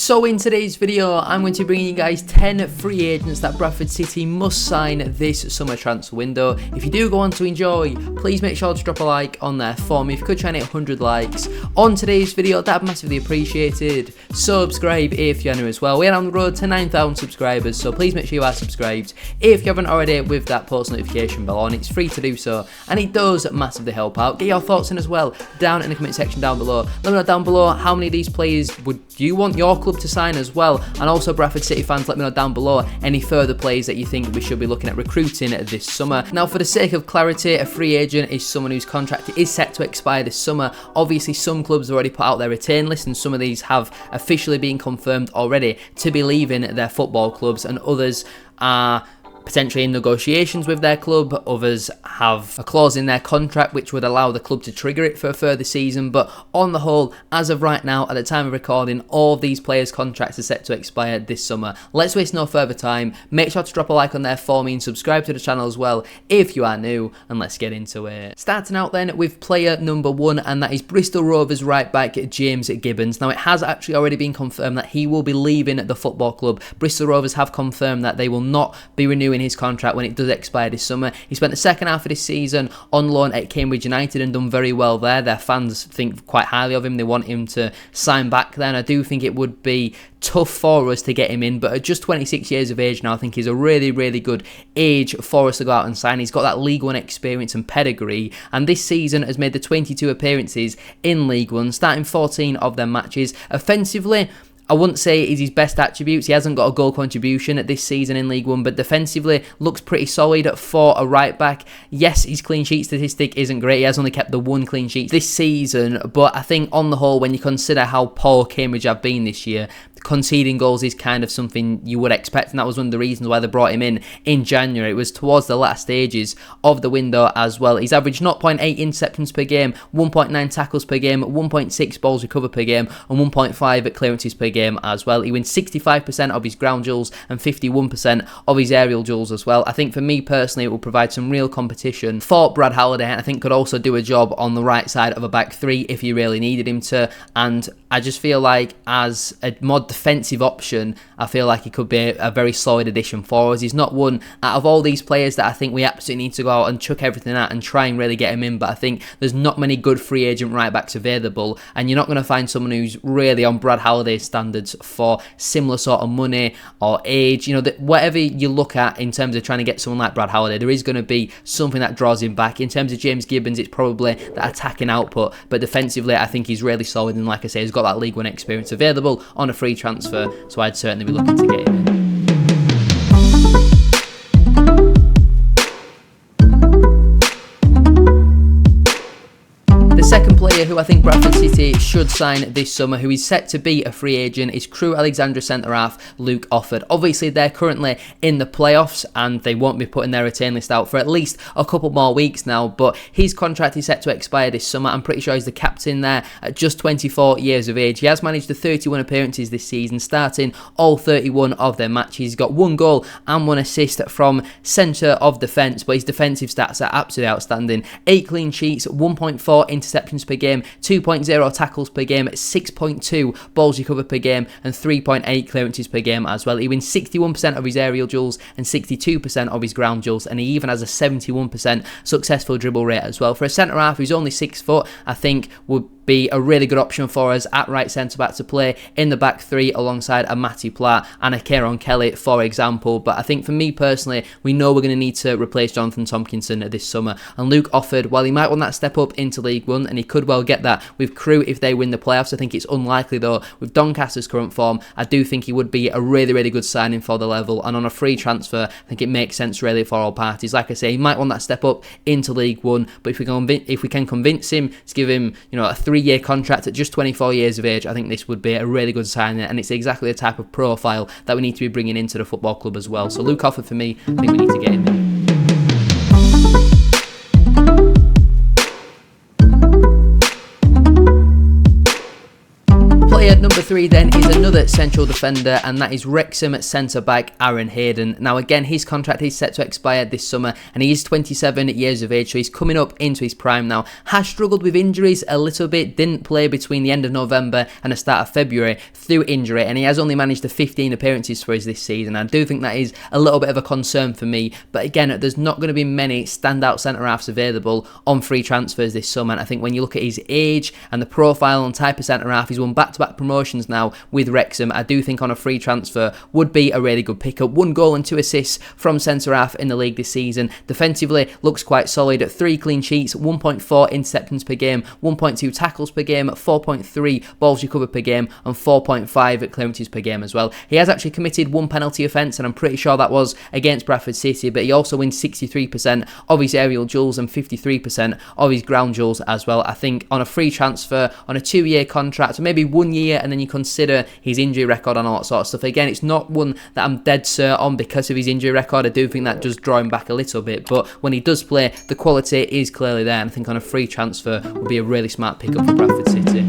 So in today's video, I'm going to be bringing you guys 10 free agents that Bradford City must sign this summer transfer window. If you do go on to enjoy, please make sure to drop a like on there for me. If you could try and hit 100 likes on today's video, that'd be massively appreciated. Subscribe if you're new as well. We're on the road to 9,000 subscribers, so please make sure you are subscribed. If you haven't already, with that post notification bell on, it's free to do so, and it does massively help out. Get your thoughts in as well down in the comment section down below. Let me know down below how many of these players would you want your club to sign as well, and also Bradford City fans, let me know down below any further players that you think we should be looking at recruiting this summer. Now, for the sake of clarity, a free agent is someone whose contract is set to expire this summer. Obviously, some clubs have already put out their return list, and some of these have officially been confirmed already to be leaving their football clubs, and others are potentially in negotiations with their club. Others have a clause in their contract which would allow the club to trigger it for a further season. But on the whole, as of right now, at the time of recording, all of these players' contracts are set to expire this summer. Let's waste no further time. Make sure to drop a like on there for me and subscribe to the channel as well if you are new, and let's get into it. Starting out then with player number 1, and that is Bristol Rovers right back James Gibbons. Now, it has actually already been confirmed that he will be leaving the football club. Bristol Rovers have confirmed that they will not be renewing his contract when it does expire this summer. He spent the second half of this season on loan at Cambridge United and done very well there. Their fans think quite highly of him. They want him to sign back there, and I do think it would be tough for us to get him in, but at just 26 years of age now, I think he's a really, really good age for us to go out and sign. He's got that League One experience and pedigree, and this season has made the 22 appearances in League One, starting 14 of their matches. Offensively, I wouldn't say it is his best attributes. He hasn't got a goal contribution at this season in League One, but defensively looks pretty solid for a right back. Yes, his clean sheet statistic isn't great. He has only kept the 1 clean sheet this season, but I think on the whole, when you consider how poor Cambridge have been this year, conceding goals is kind of something you would expect, and that was one of the reasons why they brought him in January. It was towards the last stages of the window as well. He's averaged 0.8 interceptions per game, 1.9 tackles per game, 1.6 balls recovered per game, and 1.5 clearances per game as well. He wins 65% of his ground duels and 51% of his aerial duels as well. I think for me personally, it will provide some real competition for Brad Halliday, and I think could also do a job on the right side of a back three if you really needed him to. And I just feel like as a more defensive option, I feel like he could be a very solid addition for us. He's not one out of all these players that I think we absolutely need to go out and chuck everything at and try and really get him in, but I think there's not many good free agent right backs available, and you're not going to find someone who's really on Brad Halliday's standards for similar sort of money or age. You know, whatever you look at in terms of trying to get someone like Brad Halliday, there is going to be something that draws him back. In terms of James Gibbons, it's probably that attacking output, but defensively I think he's really solid, and like I say, he's got that League One experience available on a free transfer, so I'd certainly be looking to get him in. Second player who I think Bradford City should sign this summer, who is set to be a free agent, is Crewe Alexandra centre-half Luke Offord. Obviously, they're currently in the playoffs and they won't be putting their return list out for at least a couple more weeks now, but his contract is set to expire this summer. I'm pretty sure he's the captain there at just 24 years of age. He has managed the 31 appearances this season, starting all 31 of their matches. He's got 1 goal and 1 assist from centre of defence, but his defensive stats are absolutely outstanding. 8 clean sheets, 1.4 interceptions per game, 2.0 tackles per game, 6.2 balls recovered per game, and 3.8 clearances per game as well. He wins 61% of his aerial duels and 62% of his ground duels, and he even has a 71% successful dribble rate as well. For a centre-half who's only 6 foot, I think would be a really good option for us at right centre-back to play in the back three alongside a Matty Platt and a Kieran Kelly, for example. But I think for me personally, we know we're going to need to replace Jonathan Tompkinson this summer, and Luke Offord, while he might want that step up into League One, and he could well get that with Crewe if they win the playoffs, I think it's unlikely though. With Doncaster's current form, I do think he would be a really, really good signing for the level, and on a free transfer, I think it makes sense really for all parties. Like I say, he might want that step up into League One, but if we can convince him to give him, you know, a 3-year contract at just 24 years of age, I think this would be a really good signing, and it's exactly the type of profile that we need to be bringing into the football club as well. So Luke Offord for me, I think we need to get him in. Player number 3 then is another central defender, and that is Wrexham centre-back Aaron Hayden. Now again, his contract is set to expire this summer, and he is 27 years of age, so he's coming up into his prime now. Has struggled with injuries a little bit, didn't play between the end of November and the start of February through injury, and he has only managed the 15 appearances for us this season. I do think that is a little bit of a concern for me, but again, there's not going to be many standout centre-halves available on free transfers this summer, and I think when you look at his age and the profile and type of centre-half, he's won back-to-back promotions now with Wrexham. I do think on a free transfer would be a really good pickup. 1 goal and 2 assists from centre-half in the league this season. Defensively, looks quite solid. 3 clean sheets, 1.4 interceptions per game, 1.2 tackles per game, 4.3 balls recovered per game, and 4.5 clearances per game as well. He has actually committed 1 penalty offence, and I'm pretty sure that was against Bradford City, but he also wins 63% of his aerial duels and 53% of his ground duels as well. I think on a free transfer, on a 2-year contract, or maybe 1 year, and then you consider his injury record and all that sort of stuff. Again, it's not one that I'm dead cert on because of his injury record. I do think that does draw him back a little bit, but when he does play, the quality is clearly there, and I think on a free transfer would be a really smart pickup for Bradford City.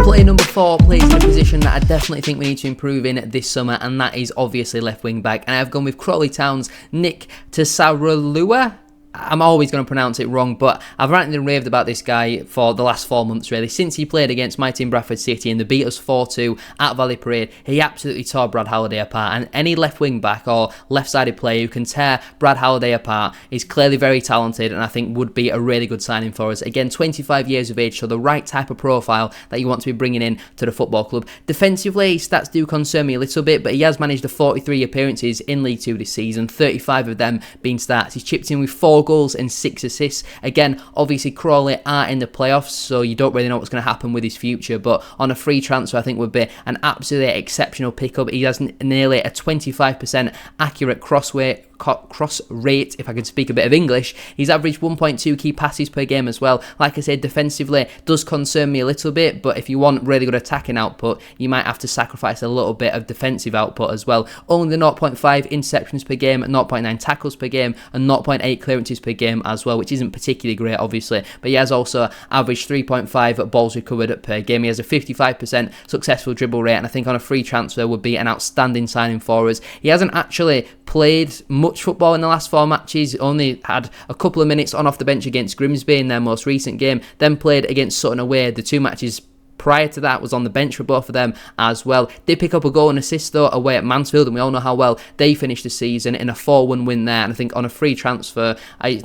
Player number 4 plays in a position that I definitely think we need to improve in this summer, and that is obviously left wing back. And I've gone with Crawley Town's Nick Tesaralua. I'm always going to pronounce it wrong, but I've ranted and raved about this guy for the last 4 months, really. Since he played against my team, Bradford City, and they beat us 4-2 at Valley Parade, he absolutely tore Brad Halliday apart. And any left wing back or left-sided player who can tear Brad Halliday apart is clearly very talented, and I think would be a really good signing for us. Again, 25 years of age, so the right type of profile that you want to be bringing in to the football club. Defensively, his stats do concern me a little bit, but he has managed the 43 appearances in League 2 this season, 35 of them being starts. He's chipped in with 4 goals and 6 assists. Again, obviously Crawley are in the playoffs, so you don't really know what's going to happen with his future, but on a free transfer I think would be an absolutely exceptional pickup. He has nearly a 25% accurate cross rate, if I could speak a bit of English. He's averaged 1.2 key passes per game as well. Like I said, defensively does concern me a little bit, but if you want really good attacking output, you might have to sacrifice a little bit of defensive output as well. Only the 0.5 interceptions per game, 0.9 tackles per game, and 0.8 clearances per game as well, which isn't particularly great, obviously, but he has also averaged 3.5 balls recovered per game. He has a 55% successful dribble rate, and I think on a free transfer would be an outstanding signing for us. He hasn't actually played much football in the last 4 matches, only had a couple of minutes on off the bench against Grimsby in their most recent game, then played against Sutton away. The 2 matches prior to that was on the bench for both of them as well. Did pick up a goal and assist though away at Mansfield, and we all know how well they finished the season in a 4-1 win there. And I think on a free transfer,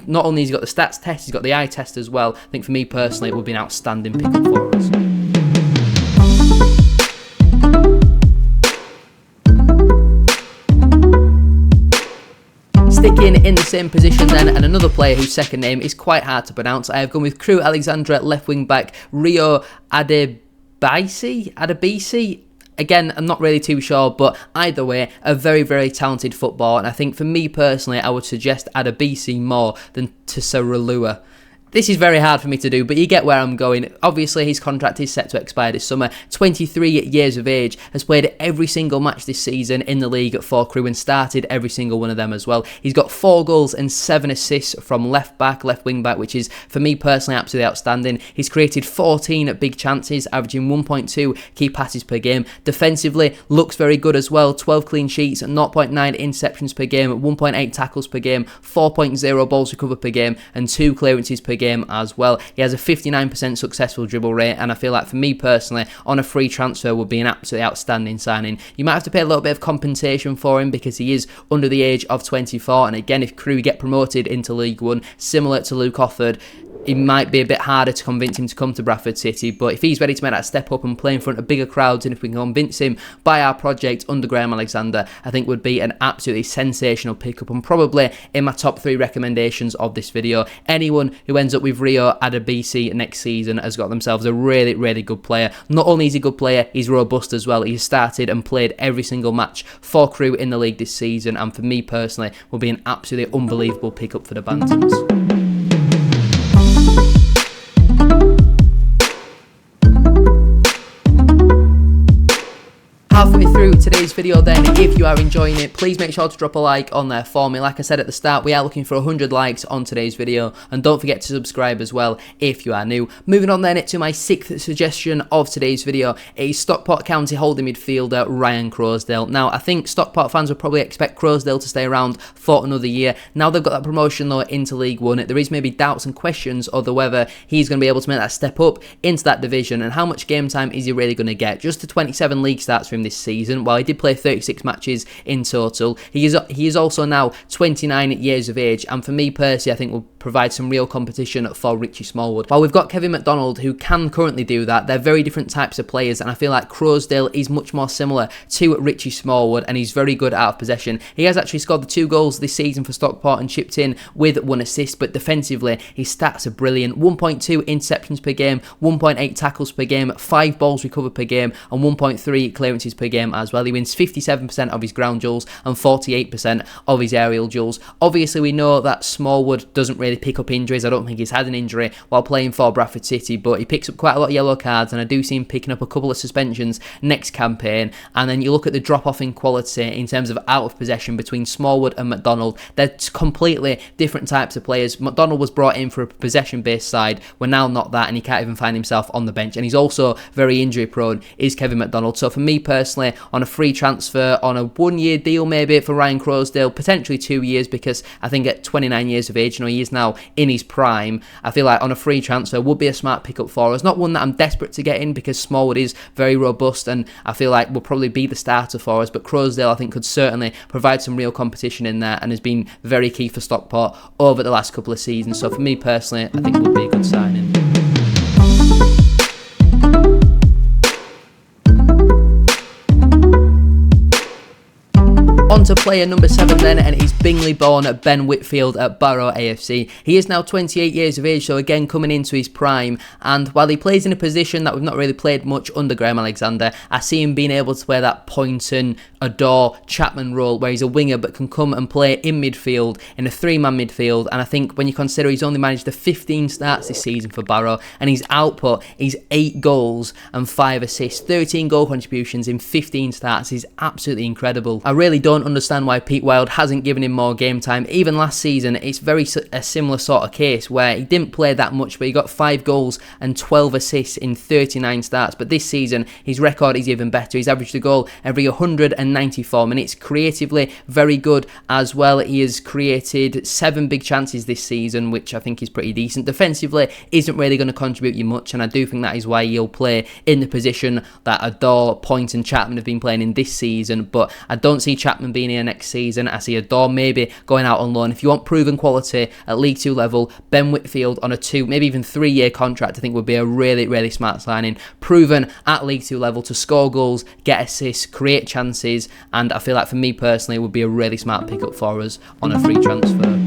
not only has he got the stats test, he's got the eye test as well. I think for me personally, it would be an outstanding pickup for us. Sticking in the same position then, and another player whose second name is quite hard to pronounce, I have gone with Crewe Alexandra left wing back Rio Adebisi. Again, I'm not really too sure, but either way, a very, very talented footballer, and I think for me personally, I would suggest Adebisi more than Tesaralua. This is very hard for me to do, but you get where I'm going. Obviously, his contract is set to expire this summer. 23 years of age, has played every single match this season in the league for Crewe and started every single one of them as well. He's got 4 goals and 7 assists from left wing back, which is, for me personally, absolutely outstanding. He's created 14 big chances, averaging 1.2 key passes per game. Defensively, looks very good as well. 12 clean sheets, 0.9 interceptions per game, 1.8 tackles per game, 4.0 balls recovered per game, and 2 clearances per game as well. He has a 59% successful dribble rate, and I feel like for me personally, on a free transfer would be an absolutely outstanding signing. You might have to pay a little bit of compensation for him because he is under the age of 24, and again, if Crewe get promoted into League 1, similar to Luke Offord, it might be a bit harder to convince him to come to Bradford City, but if he's ready to make that step up and play in front of bigger crowds, and if we can convince him by our project under Graham Alexander, I think would be an absolutely sensational pickup, and probably in my top 3 recommendations of this video. Anyone who ends up with Rio Adebisi next season has got themselves a really, really good player. Not only is he a good player, he's robust as well. He's started and played every single match for Crewe in the league this season, and for me personally, will be an absolutely unbelievable pickup for the Bantams. Halfway through today's today's video then. If you are enjoying it, please make sure to drop a like on there for me. Like I said at the start, we are looking for 100 likes on today's video, and don't forget to subscribe as well if you are new. Moving on then to my 6th suggestion of today's video is Stockport County holding midfielder Ryan Crosdale. Now, I think Stockport fans would probably expect Crosdale to stay around for another year. Now they've got that promotion though into League One, there is maybe doubts and questions over whether he's going to be able to make that step up into that division, and how much game time is he really going to get. Just the 27 league starts for him this season, while he did play 36 matches in total. He is also now 29 years of age, and for me personally, I think will provide some real competition for Richie Smallwood. While we've got Kevin McDonald, who can currently do that, they're very different types of players, and I feel like Crosdale is much more similar to Richie Smallwood, and he's very good out of possession. He has actually scored the 2 goals this season for Stockport and chipped in with 1 assist, but defensively, his stats are brilliant. 1.2 interceptions per game, 1.8 tackles per game, 5 balls recovered per game, and 1.3 clearances per game as well. He wins 57% of his ground duels and 48% of his aerial duels. Obviously, we know that Smallwood doesn't really pick up injuries. I don't think he's had an injury while playing for Bradford City, but he picks up quite a lot of yellow cards, and I do see him picking up a couple of suspensions next campaign. And then you look at the drop-off in quality in terms of out of possession between Smallwood and McDonald. They're completely different types of players. McDonald was brought in for a possession-based side. We're now not that, and he can't even find himself on the bench. And he's also very injury-prone, is Kevin McDonald. So for me personally, on a free transfer, on a 1-year deal maybe for Ryan Crosdale, potentially 2 years, because I think at 29 years of age, he is now in his prime. I feel like on a free transfer would be a smart pickup for us. Not one that I'm desperate to get in, because Smallwood is very robust, and I feel like will probably be the starter for us. But Crosdale, I think, could certainly provide some real competition in there, and has been very key for Stockport over the last couple of seasons. So for me personally, I think would be a good signing. On to player number 7 then, and it is Bingley-born Ben Whitfield at Barrow AFC. He is now 28 years of age, so again coming into his prime, and while he plays in a position that we've not really played much under Graham Alexander, I see him being able to play that Poynton, Adore, Chapman role, where he's a winger but can come and play in midfield, in a 3-man midfield. And I think when you consider he's only managed the 15 starts this season for Barrow, and his output is 8 goals and 5 assists, 13 goal contributions in 15 starts is absolutely incredible. I really don't understand why Pete Wild hasn't given him more game time. Even last season, it's very a similar sort of case where he didn't play that much, but he got 5 goals and 12 assists in 39 starts. But this season, his record is even better. He's averaged a goal every 194 minutes. Creatively, very good as well. He has created 7 big chances this season, which I think is pretty decent. Defensively, isn't really going to contribute you much, and I do think that is why he'll play in the position that Adore, Point and Chapman have been playing in this season. But I don't see Chapman being here next season. I see Adore maybe going out on loan. If you want proven quality at League 2 level, Ben Whitfield on a 2, maybe even 3-year contract, I think would be a really, really smart signing. Proven at League 2 level to score goals, get assists, create chances, and I feel like for me personally, it would be a really smart pickup for us on a free transfer.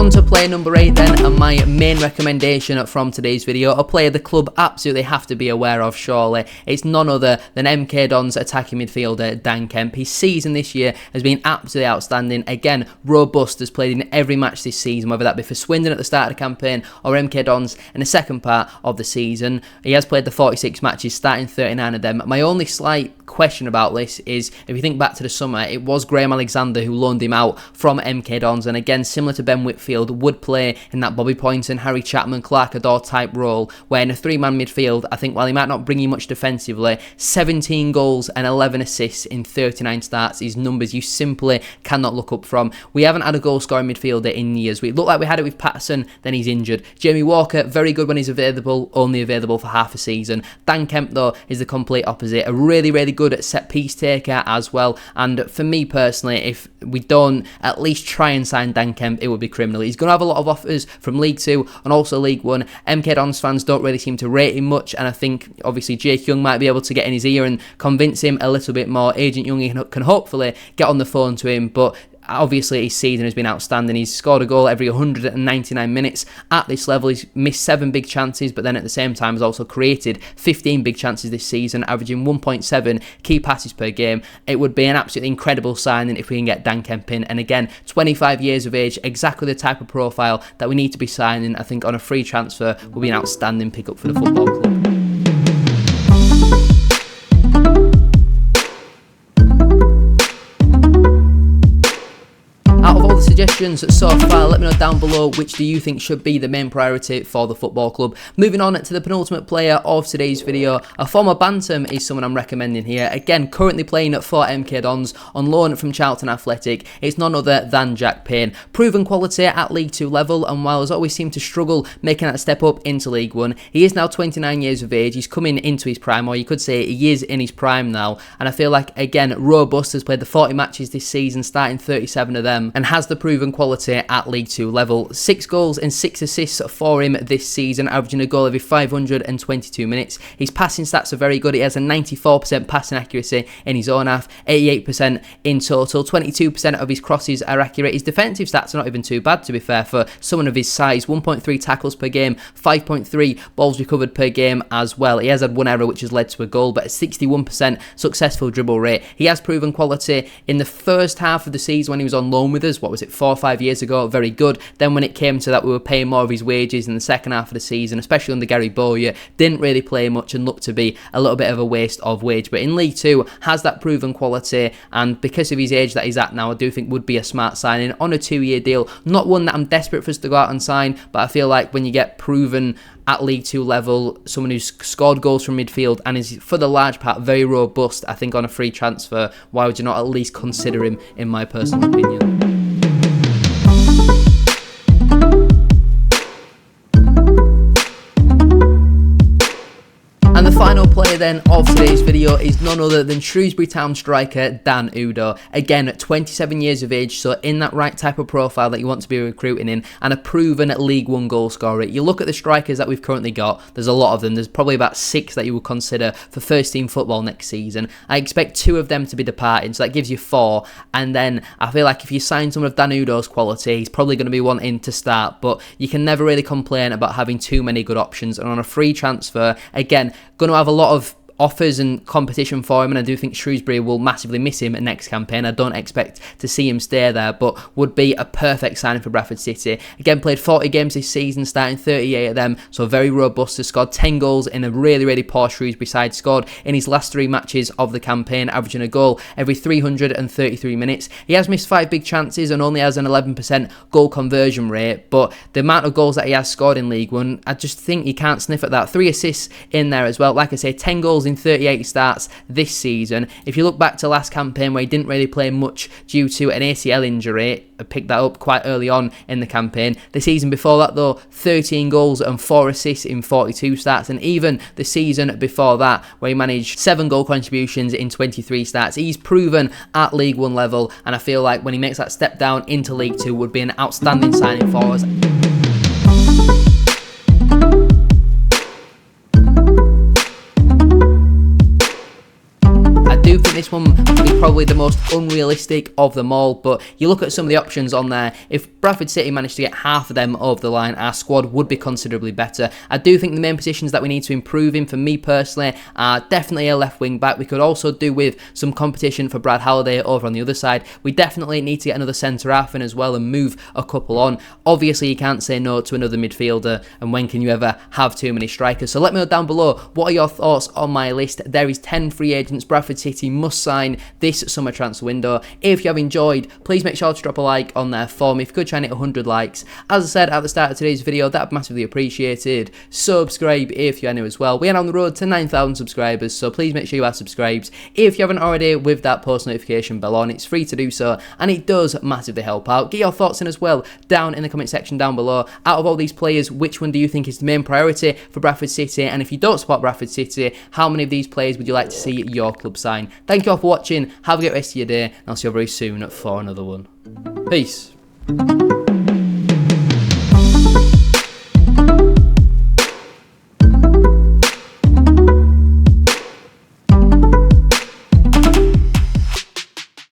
To player number 8 then, and my main recommendation from today's video, a player the club absolutely have to be aware of surely. It's none other than MK Dons attacking midfielder Dan Kemp. His season this year has been absolutely outstanding. Again, robust, has played in every match this season, whether that be for Swindon at the start of the campaign or MK Dons in the second part of the season. He has played the 46 matches, starting 39 of them. My only slight question about this is, if you think back to the summer, it was Graham Alexander who loaned him out from MK Dons, and again, similar to Ben Whitfield, would play in that Bobby Poynton, Harry Chapman, Clark Adore type role, where in a 3-man midfield, I think while he might not bring you much defensively, 17 goals and 11 assists in 39 starts is numbers you simply cannot look up from. We haven't had a goal scoring midfielder in years. We looked like we had it with Patterson, then he's injured. Jamie Walker, very good when he's available, only available for half a season. Dan Kemp though is the complete opposite, a really, really good set piece taker as well, and for me personally, if we don't at least try and sign Dan Kemp, it would be criminal. He's going to have a lot of offers from League 2 and also League 1. MK Dons fans don't really seem to rate him much, and I think obviously Jake Young might be able to get in his ear and convince him a little bit more. Agent Young can hopefully get on the phone to him, but Obviously, his season has been outstanding. He's scored a goal every 199 minutes at this level. He's missed 7 big chances, but then at the same time has also created 15 big chances this season, averaging 1.7 key passes per game. It would be an absolutely incredible signing if we can get Dan Kemp in. And again, 25 years of age, exactly the type of profile that we need to be signing. I think on a free transfer will be an outstanding pickup for the football club. Out of all the suggestions so far, let me know down below which do you think should be the main priority for the football club. Moving on to the penultimate player of today's video, a former Bantam is someone I'm recommending here. Again, currently playing for MK Dons on loan from Charlton Athletic. It's none other than Jack Payne. Proven quality at League 2 level, and while has always seemed to struggle making that step up into League 1, he is now 29 years of age. He's coming into his prime, or you could say he is in his prime now. And I feel like, again, robust, has played the 40 matches this season, starting 37 of them, and has the proven quality at League 2 level. 6 goals and 6 assists for him this season, averaging a goal every 522 minutes. His passing stats are very good. He has a 94% passing accuracy in his own half, 88% in total, 22% of his crosses are accurate. His defensive stats are not even too bad, to be fair, for someone of his size. 1.3 tackles per game, 5.3 balls recovered per game as well. He has had 1 error which has led to a goal, but a 61% successful dribble rate. He has proven quality in the first half of the season when he was on loan with us. What was it, 4 or 5 years ago? Very good. Then when it came to that, we were paying more of his wages in the second half of the season, especially under Gary Bowyer. Didn't really play much and looked to be a little bit of a waste of wage. But in League 2, has that proven quality, and because of his age that he's at now, I do think would be a smart signing on a 2-year deal. Not one that I'm desperate for us to go out and sign, but I feel like when you get proven at League 2 level, someone who's scored goals from midfield and is, for the large part, very robust, I think on a free transfer, why would you not at least consider him, in my personal opinion? And the final player then of today's video is none other than Shrewsbury Town striker Dan Udoh. Again, 27 years of age, so in that right type of profile that you want to be recruiting in, and a proven League 1 goal scorer. You look at the strikers that we've currently got, there's a lot of them. There's probably about 6 that you would consider for first team football next season. I expect 2 of them to be departing, so that gives you 4. And then I feel like if you sign someone of Dan Udoh's quality, he's probably going to be wanting to start, but you can never really complain about having too many good options. And on a free transfer, again, going to have a lot of offers and competition for him, and I do think Shrewsbury will massively miss him next campaign. I don't expect to see him stay there, but would be a perfect signing for Bradford City. Again, played 40 games this season, starting 38 of them, so very robust. Has scored 10 goals in a really, really poor Shrewsbury side. Scored in his last 3 matches of the campaign, averaging a goal every 333 minutes. He has missed 5 big chances and only has an 11% goal conversion rate, but the amount of goals that he has scored in League 1, I just think you can't sniff at that. 3 assists in there as well. Like I say, 10 goals in 38 starts this season. If you look back to last campaign where he didn't really play much due to an ACL injury, I picked that up quite early on in the campaign. The season before that though, 13 goals and 4 assists in 42 starts, and even the season before that where he managed 7 goal contributions in 23 starts. He's proven at League 1 level, and I feel like when he makes that step down into League 2 would be an outstanding signing for us. I do think this one is probably the most unrealistic of them all, but you look at some of the options on there. If Bradford City managed to get half of them over the line, our squad would be considerably better. I do think the main positions that we need to improve in, for me personally, are definitely a left wing back. We could also do with some competition for Brad Halliday over on the other side. We definitely need to get another centre half in as well and move a couple on. Obviously, you can't say no to another midfielder, and when can you ever have too many strikers? So let me know down below, what are your thoughts on my list? There is 10 free agents Bradford City must sign this summer transfer window. If you have enjoyed, please make sure to drop a like on there for me. If you could try and hit 100 likes. As I said at the start of today's video, that would be massively appreciated. Subscribe if you're new as well. We are on the road to 9,000 subscribers, so please make sure you are subscribed. If you haven't already, with that post notification bell on, it's free to do so, and it does massively help out. Get your thoughts in as well down in the comment section down below. Out of all these players, which one do you think is the main priority for Bradford City? And if you don't support Bradford City, how many of these players would you like to see your club sign? Thank you all for watching. Have a great rest of your day, and I'll see you very soon for another one. Peace.